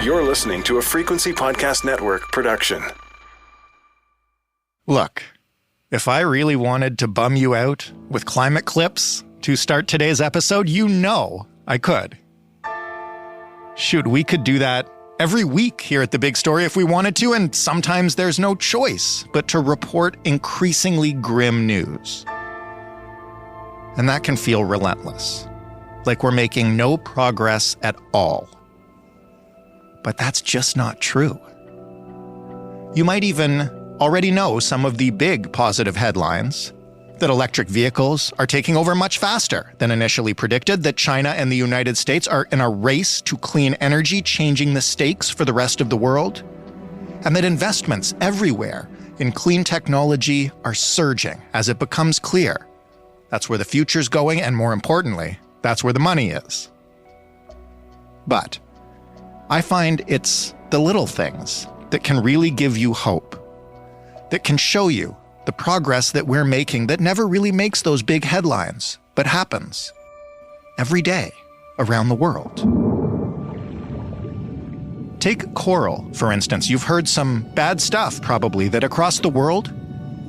You're listening to a Frequency Podcast Network production. Look, if I really wanted to bum you out with climate clips to start today's episode, you know I could. Shoot, we could do that every week here at The Big Story if we wanted to, and sometimes there's no choice but to report increasingly grim news. And that can feel relentless, like we're making no progress at all. But that's just not true. You might even already know some of the big positive headlines: that electric vehicles are taking over much faster than initially predicted, that China and the United States are in a race to clean energy, changing the stakes for the rest of the world, and that investments everywhere in clean technology are surging as it becomes clear that's where the future's going, and more importantly, that's where the money is. But I find it's the little things that can really give you hope, that can show you the progress that we're making that never really makes those big headlines, but happens every day around the world. Take coral, for instance. You've heard some bad stuff, probably, that across the world,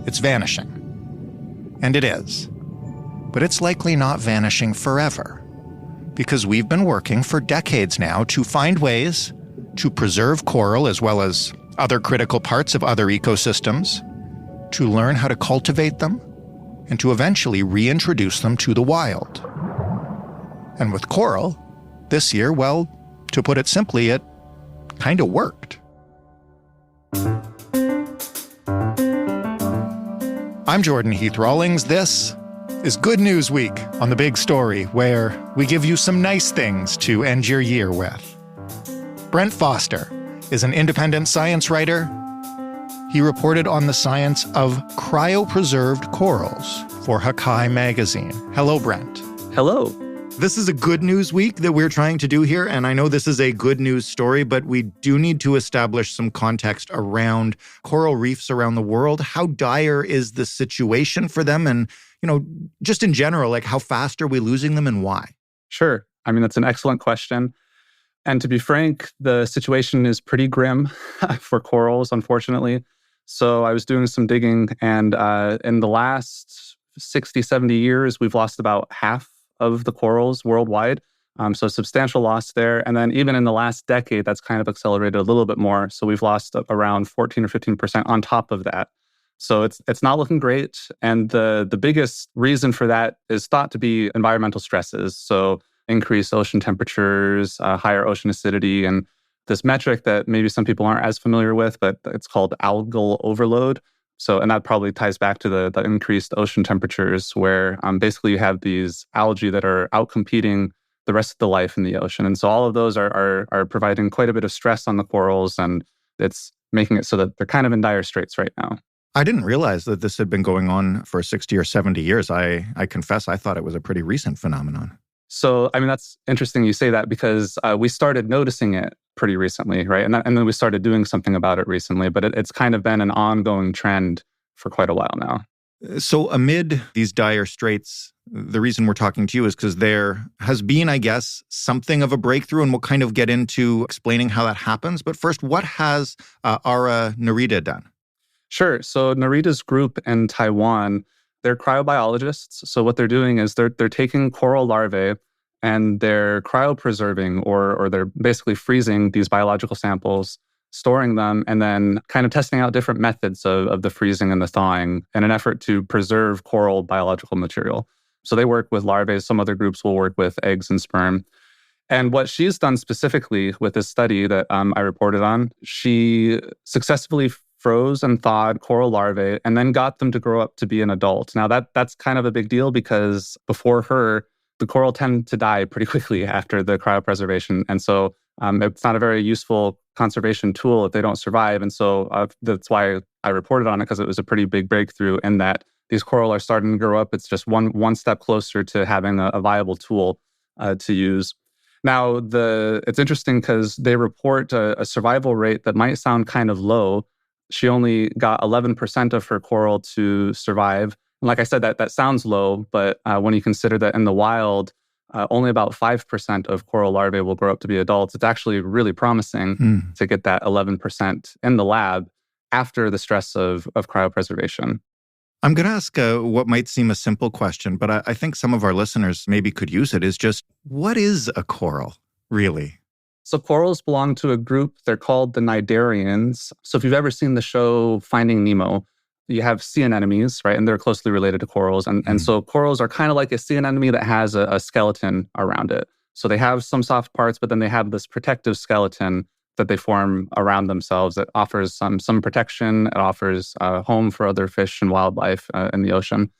it's vanishing. And it is. But it's likely not vanishing forever, because we've been working for decades now to find ways to preserve coral as well as other critical parts of other ecosystems, to learn how to cultivate them, and to eventually reintroduce them to the wild. And with coral, this year, well, to put it simply, it kind of worked. I'm Jordan Heath Rawlings. This is Good News Week on The Big Story, where we give you some nice things to end your year with. Brent Foster is an independent science writer. He reported on the science of cryopreserved corals for Hakai Magazine. Hello, Brent. Hello. This is a good news week that we're trying to do here, and I know this is a good news story, but we do need to establish some context around coral reefs around the world. How dire is the situation for them? And, just in general, like, how fast are we losing them and why? Sure. I mean, that's an excellent question. And to be frank, the situation is pretty grim for corals, unfortunately. So I was doing some digging, and in the last 60, 70 years, we've lost about half of the corals worldwide. So substantial loss there. And then even in the last decade, that's kind of accelerated a little bit more. So we've lost around 14 or 15% on top of that. So it's not looking great. And the biggest reason for that is thought to be environmental stresses. So increased ocean temperatures, higher ocean acidity, and this metric that maybe some people aren't as familiar with, but it's called algal overload. So, and that probably ties back to the increased ocean temperatures, where basically you have these algae that are outcompeting the rest of the life in the ocean. And so all of those are providing quite a bit of stress on the corals, and it's making it so that they're kind of in dire straits right now. I didn't realize that this had been going on for 60 or 70 years. I confess I thought it was a pretty recent phenomenon. So, I mean, that's interesting you say that, because we started noticing it pretty recently, right? And then we started doing something about it recently, but it's kind of been an ongoing trend for quite a while now. So amid these dire straits, the reason we're talking to you is because there has been, I guess, something of a breakthrough, and we'll kind of get into explaining how that happens. But first, what has Ara Narita done? Sure. So Narita's group in Taiwan, they're cryobiologists. So what they're doing is they're taking coral larvae and they're cryopreserving, or they're basically freezing these biological samples, storing them, and then kind of testing out different methods of the freezing and the thawing in an effort to preserve coral biological material. So they work with larvae. Some other groups will work with eggs and sperm. And what she's done specifically with this study that I reported on, she successfully froze and thawed coral larvae and then got them to grow up to be an adult. Now, that's kind of a big deal, because before her, the coral tend to die pretty quickly after the cryopreservation. And so it's not a very useful conservation tool if they don't survive. And so that's why I reported on it, because it was a pretty big breakthrough in that these coral are starting to grow up. It's just one step closer to having a viable tool to use. Now, it's interesting because they report a survival rate that might sound kind of low. She only got 11% of her coral to survive. And like I said, that sounds low, but when you consider that in the wild, only about 5% of coral larvae will grow up to be adults. It's actually really promising to get that 11% in the lab after the stress of cryopreservation. I'm going to ask what might seem a simple question, but I think some of our listeners maybe could use it, is just, what is a coral, really? So corals belong to a group. They're called the cnidarians. So if you've ever seen the show Finding Nemo, you have sea anemones, right? And they're closely related to corals. And so corals are kind of like a sea anemone that has a skeleton around it. So they have some soft parts, but then they have this protective skeleton that they form around themselves that offers some protection. It offers a home for other fish and wildlife in the ocean.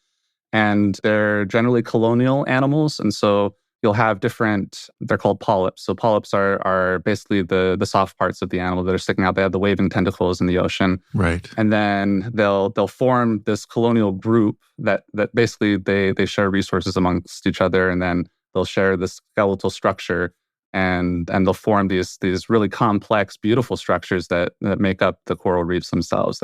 And they're generally colonial animals. And so you'll have they're called polyps. So polyps are basically the soft parts of the animal that are sticking out. They have the waving tentacles in the ocean. Right. And then they'll form this colonial group that basically they share resources amongst each other, and then they'll share this skeletal structure, and they'll form these really complex, beautiful structures that make up the coral reefs themselves.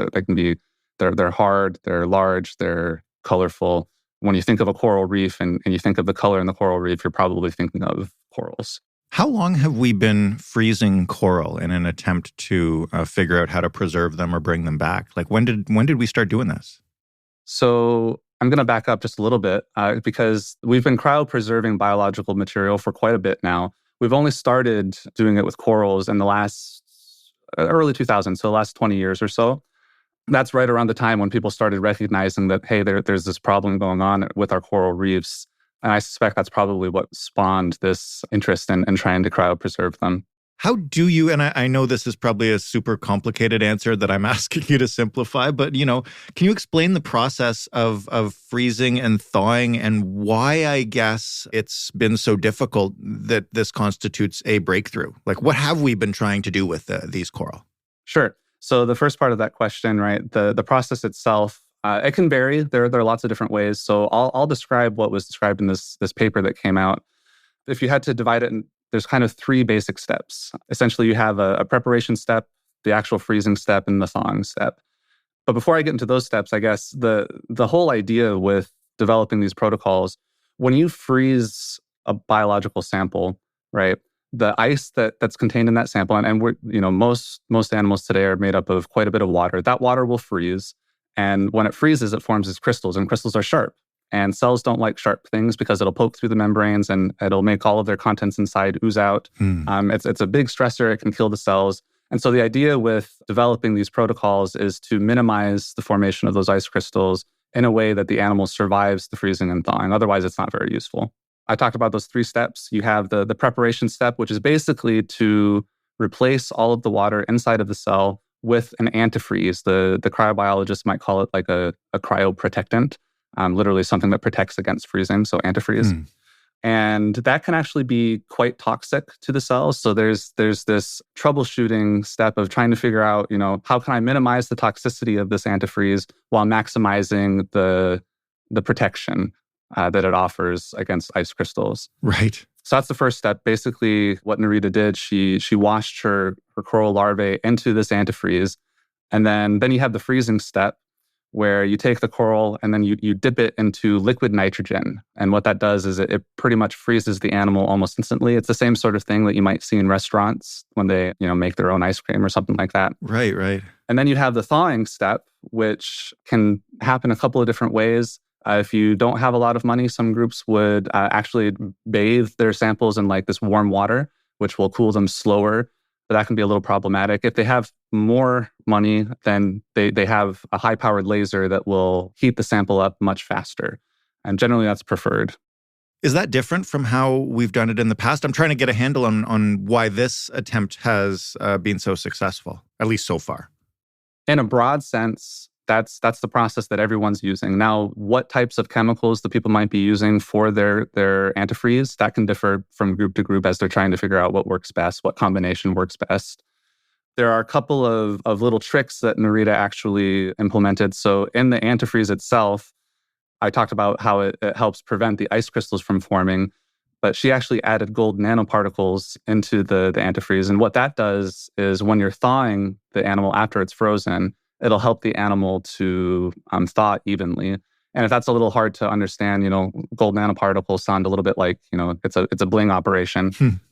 They're hard, they're large, they're colorful. When you think of a coral reef and you think of the color in the coral reef, you're probably thinking of corals. How long have we been freezing coral in an attempt to figure out how to preserve them or bring them back? Like, when did we start doing this? So I'm going to back up just a little bit because we've been cryopreserving biological material for quite a bit now. We've only started doing it with corals in the last early 2000s, so the last 20 years or so. That's right around the time when people started recognizing that, hey, there's this problem going on with our coral reefs. And I suspect that's probably what spawned this interest in trying to cryopreserve them. How do you, and I know this is probably a super complicated answer that I'm asking you to simplify, but, can you explain the process of freezing and thawing and why, I guess, it's been so difficult that this constitutes a breakthrough? Like, what have we been trying to do with these coral? Sure. So the first part of that question, right, the process itself, it can vary. There are lots of different ways. So I'll describe what was described in this paper that came out. If you had to divide it, there's kind of three basic steps. Essentially, you have a preparation step, the actual freezing step, and the thawing step. But before I get into those steps, I guess the whole idea with developing these protocols, when you freeze a biological sample, right, the ice that's contained in that sample, and we're, most animals today are made up of quite a bit of water. That water will freeze, and when it freezes, it forms these crystals, and crystals are sharp. And cells don't like sharp things because it'll poke through the membranes and it'll make all of their contents inside ooze out. It's a big stressor. It can kill the cells. And so the idea with developing these protocols is to minimize the formation of those ice crystals in a way that the animal survives the freezing and thawing. Otherwise, it's not very useful. I talked about those three steps. You have the preparation step, which is basically to replace all of the water inside of the cell with an antifreeze. The cryobiologists might call it like a cryoprotectant, literally something that protects against freezing, so antifreeze. And that can actually be quite toxic to the cells. So there's this troubleshooting step of trying to figure out, how can I minimize the toxicity of this antifreeze while maximizing the protection that it offers against ice crystals. Right. So that's the first step. Basically, what Narita did, she washed her coral larvae into this antifreeze. And then you have the freezing step where you take the coral and then you dip it into liquid nitrogen. And what that does is it pretty much freezes the animal almost instantly. It's the same sort of thing that you might see in restaurants when they, make their own ice cream or something like that. Right. And then you have the thawing step, which can happen a couple of different ways. If you don't have a lot of money, some groups would actually bathe their samples in like this warm water, which will cool them slower. But that can be a little problematic. If they have more money, then they have a high-powered laser that will heat the sample up much faster. And generally, that's preferred. Is that different from how we've done it in the past? I'm trying to get a handle on why this attempt has been so successful, at least so far. In a broad sense, that's the process that everyone's using. Now, what types of chemicals the people might be using for their antifreeze, that can differ from group to group as they're trying to figure out what works best, what combination works best. There are a couple of little tricks that Narita actually implemented. So in the antifreeze itself, I talked about how it helps prevent the ice crystals from forming, but she actually added gold nanoparticles into the antifreeze. And what that does is when you're thawing the animal after it's frozen, it'll help the animal to thaw evenly. And if that's a little hard to understand, gold nanoparticles sound a little bit like, it's a bling operation.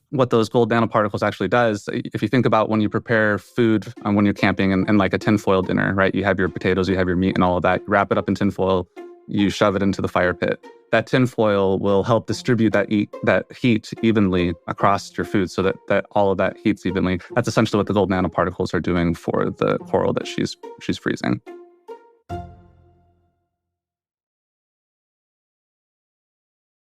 What those gold nanoparticles actually does, if you think about when you prepare food when you're camping and like a tinfoil dinner, right? You have your potatoes, you have your meat and all of that. You wrap it up in tinfoil, you shove it into the fire pit. That tinfoil will help distribute that heat evenly across your food so that all of that heats evenly. That's essentially what the gold nanoparticles are doing for the coral that she's freezing.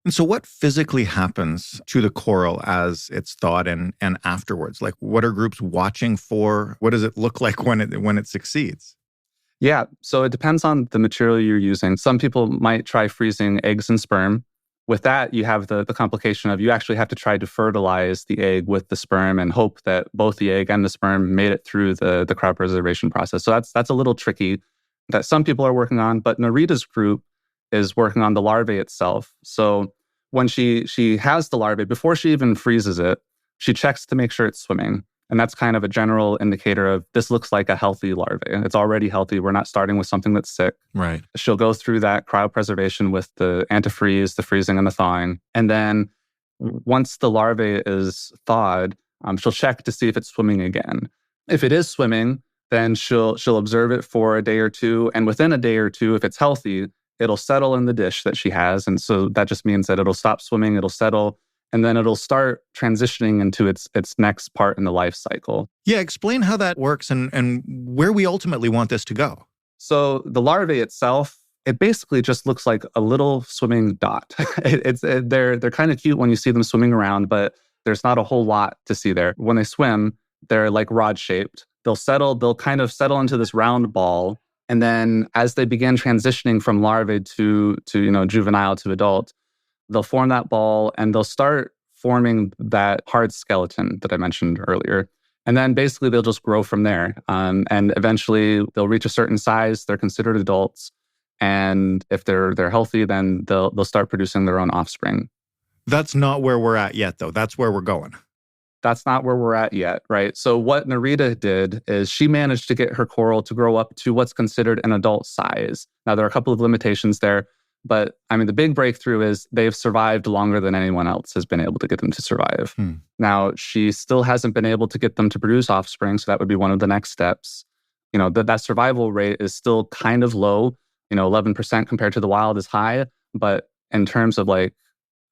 And so what physically happens to the coral as it's thawed and afterwards? Like, what are groups watching for? What does it look like when it succeeds? Yeah, so it depends on the material you're using. Some people might try freezing eggs and sperm. With that, you have the complication of you actually have to try to fertilize the egg with the sperm and hope that both the egg and the sperm made it through the cryopreservation process. So that's a little tricky that some people are working on, but Narita's group is working on the larvae itself. So when she has the larvae, before she even freezes it, she checks to make sure it's swimming. And that's kind of a general indicator of this looks like a healthy larvae. It's already healthy. We're not starting with something that's sick. Right. She'll go through that cryopreservation with the antifreeze, the freezing, and the thawing. And then once the larvae is thawed, she'll check to see if it's swimming again. If it is swimming, then she'll observe it for a day or two. And within a day or two, if it's healthy, it'll settle in the dish that she has. And so that just means that it'll stop swimming, it'll settle, and then it'll start transitioning into its next part in the life cycle. Yeah, explain how that works and where we ultimately want this to go. So the larvae itself, it basically just looks like a little swimming dot. They're kind of cute when you see them swimming around, but there's not a whole lot to see there. When they swim, they're like rod-shaped. They'll kind of settle into this round ball. And then as they begin transitioning from larvae to juvenile to adult, they'll form that ball and they'll start forming that hard skeleton that I mentioned earlier. And then basically they'll just grow from there. And eventually they'll reach a certain size. They're considered adults. And if they're healthy, then they'll start producing their own offspring. That's not where we're at yet, though. That's where we're going. That's not where we're at yet, right? So what Narita did is she managed to get her coral to grow up to what's considered an adult size. Now, there are a couple of limitations there, but the big breakthrough is they've survived longer than anyone else has been able to get them to survive. Now, she still hasn't been able to get them to produce offspring, so that would be one of the next steps. That survival rate is still kind of low. 11% compared to the wild is high, but in terms of like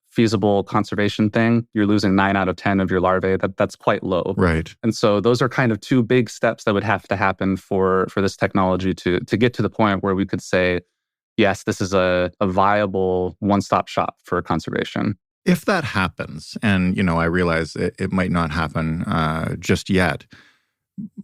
feasible conservation thing, you're losing 9 out of 10 of your larvae. That's quite low. Right. And so those are kind of two big steps that would have to happen for this technology to get to the point where we could say, yes, this is a viable one-stop shop for conservation. If that happens, and I realize it might not happen just yet,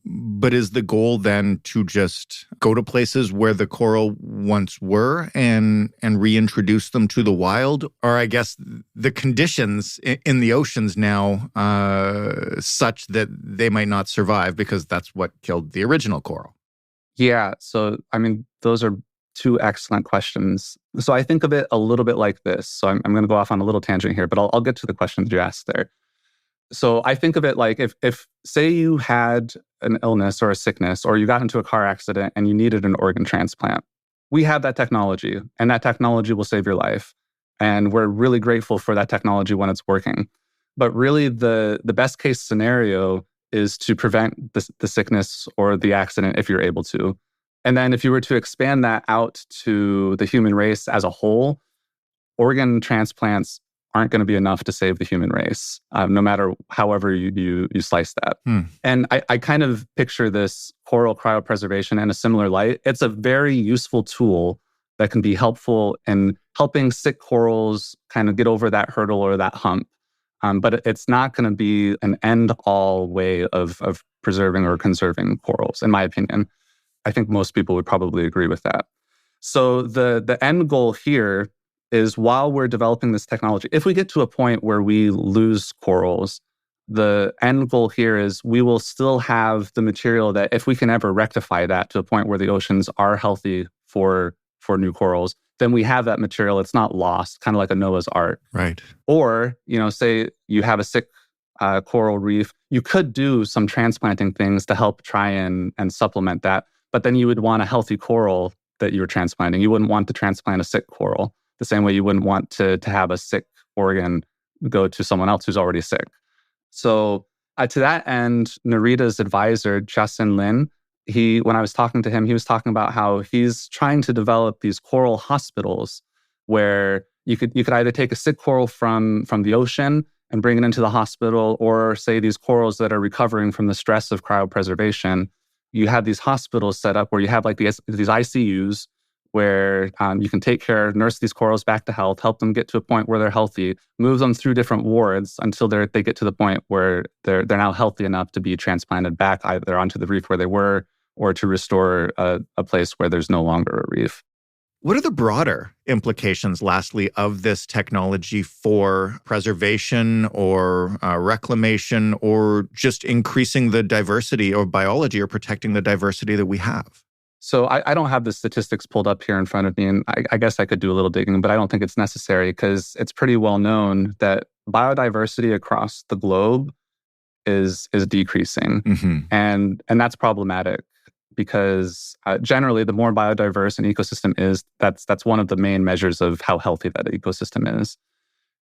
but is the goal then to just go to places where the coral once were and reintroduce them to the wild? Or I guess the conditions in the oceans now such that they might not survive because that's what killed the original coral? Yeah. So, those are two excellent questions. So I think of it a little bit like this. So I'm going to go off on a little tangent here, but I'll get to the questions you asked there. So I think of it like if say you had an illness or a sickness, or you got into a car accident and you needed an organ transplant. We have that technology, and that technology will save your life. And we're really grateful for that technology when it's working. But really, the best case scenario is to prevent the sickness or the accident if you're able to. And then if you were to expand that out to the human race as a whole, organ transplants aren't going to be enough to save the human race, no matter however you slice that. And I kind of picture this coral cryopreservation in a similar light. It's a very useful tool that can be helpful in helping sick corals kind of get over that hurdle or that hump. But it's not going to be an end-all way of preserving or conserving corals, in my opinion. I think most people would probably agree with that. So the end goal here is, while we're developing this technology, if we get to a point where we lose corals, the end goal here is we will still have the material that, if we can ever rectify that to a point where the oceans are healthy for new corals, then we have that material. It's not lost, kind of like a Noah's Ark. Right. Or, say you have a sick coral reef, you could do some transplanting things to help try and supplement that. But then you would want a healthy coral that you were transplanting. You wouldn't want to transplant a sick coral the same way you wouldn't want to have a sick organ go to someone else who's already sick. So to that end, Narita's advisor, Justin Lin, when I was talking to him, he was talking about how he's trying to develop these coral hospitals where you could either take a sick coral from the ocean and bring it into the hospital, or say these corals that are recovering from the stress of cryopreservation. You have these hospitals set up where you have like these ICUs where you can take care, nurse these corals back to health, help them get to a point where they're healthy, move them through different wards until they get to the point where they're now healthy enough to be transplanted back either onto the reef where they were or to restore a place where there's no longer a reef. What are the broader implications, lastly, of this technology for preservation or reclamation or just increasing the diversity or biology or protecting the diversity that we have? So I don't have the statistics pulled up here in front of me, and I guess I could do a little digging, but I don't think it's necessary because it's pretty well known that biodiversity across the globe is decreasing. Mm-hmm. And that's problematic because generally the more biodiverse an ecosystem is, that's one of the main measures of how healthy that ecosystem is.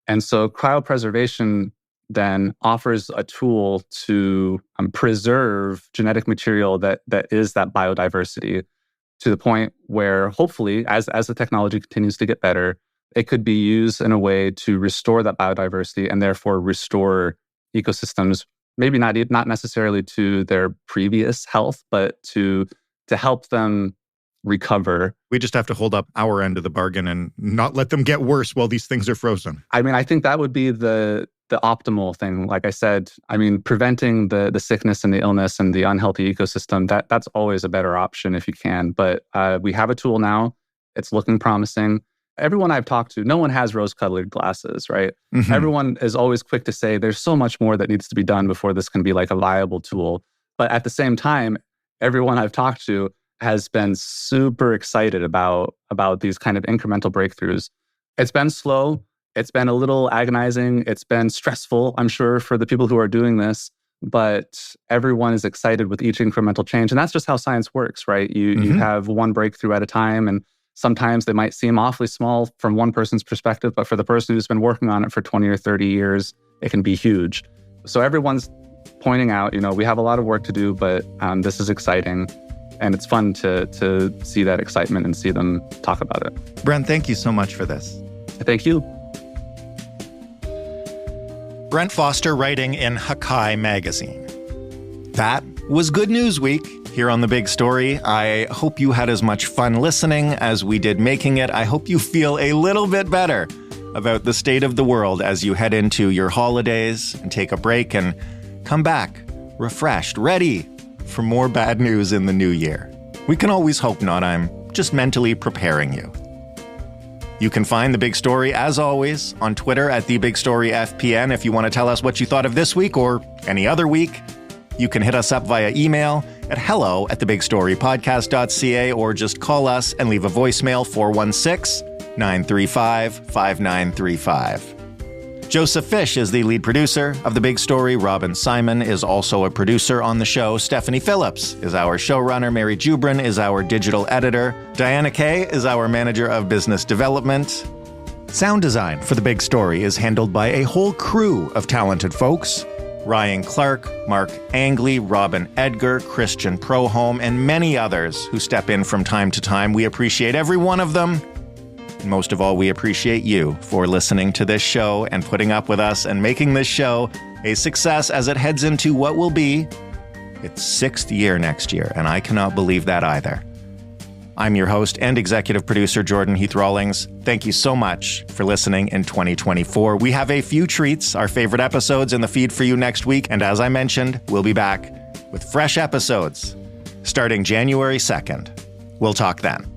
And so cryopreservation then offers a tool to preserve genetic material that is that biodiversity to the point where hopefully, as the technology continues to get better, it could be used in a way to restore that biodiversity and therefore restore ecosystems, maybe not necessarily to their previous health, but to help them recover. We just have to hold up our end of the bargain and not let them get worse while these things are frozen. I mean, I think that would be the optimal thing. Like I said, I mean, preventing the sickness and the illness and the unhealthy ecosystem, that's always a better option if you can. But we have a tool now. It's looking promising. Everyone I've talked to, no one has rose-colored glasses, right? Mm-hmm. Everyone is always quick to say there's so much more that needs to be done before this can be like a viable tool. But at the same time, everyone I've talked to has been super excited about these kind of incremental breakthroughs. It's been slow. It's been a little agonizing. It's been stressful, I'm sure, for the people who are doing this. But everyone is excited with each incremental change. And that's just how science works, right? You have one breakthrough at a time. And sometimes they might seem awfully small from one person's perspective. But for the person who's been working on it for 20 or 30 years, it can be huge. So everyone's pointing out, we have a lot of work to do, but this is exciting. And it's fun to see that excitement and see them talk about it. Brent, thank you so much for this. Thank you. Brent Foster writing in Hakai Magazine. That was Good News Week here on The Big Story. I hope you had as much fun listening as we did making it. I hope you feel a little bit better about the state of the world as you head into your holidays and take a break and come back refreshed, ready for more bad news in the new year. We can always hope not. I'm just mentally preparing you. You can find The Big Story, as always, on Twitter at TheBigStoryFPN. If you want to tell us what you thought of this week or any other week, you can hit us up via email at hello@thebigstorypodcast.ca or just call us and leave a voicemail 416-935-5935. Joseph Fish is the lead producer of The Big Story. Robin Simon is also a producer on the show. Stephanie Phillips is our showrunner. Mary Jubrin is our digital editor. Diana Kay is our manager of business development. Sound design for The Big Story is handled by a whole crew of talented folks. Ryan Clark, Mark Angley, Robin Edgar, Christian Proholm, and many others who step in from time to time. We appreciate every one of them. Most of all, we appreciate you for listening to this show and putting up with us and making this show a success as it heads into what will be its 6th year next year, and I cannot believe that either. I'm your host and executive producer, Jordan Heath Rawlings. Thank you so much for listening in 2024. We have a few treats, our favorite episodes in the feed for you next week, and as I mentioned, we'll be back with fresh episodes starting January 2nd. We'll talk then.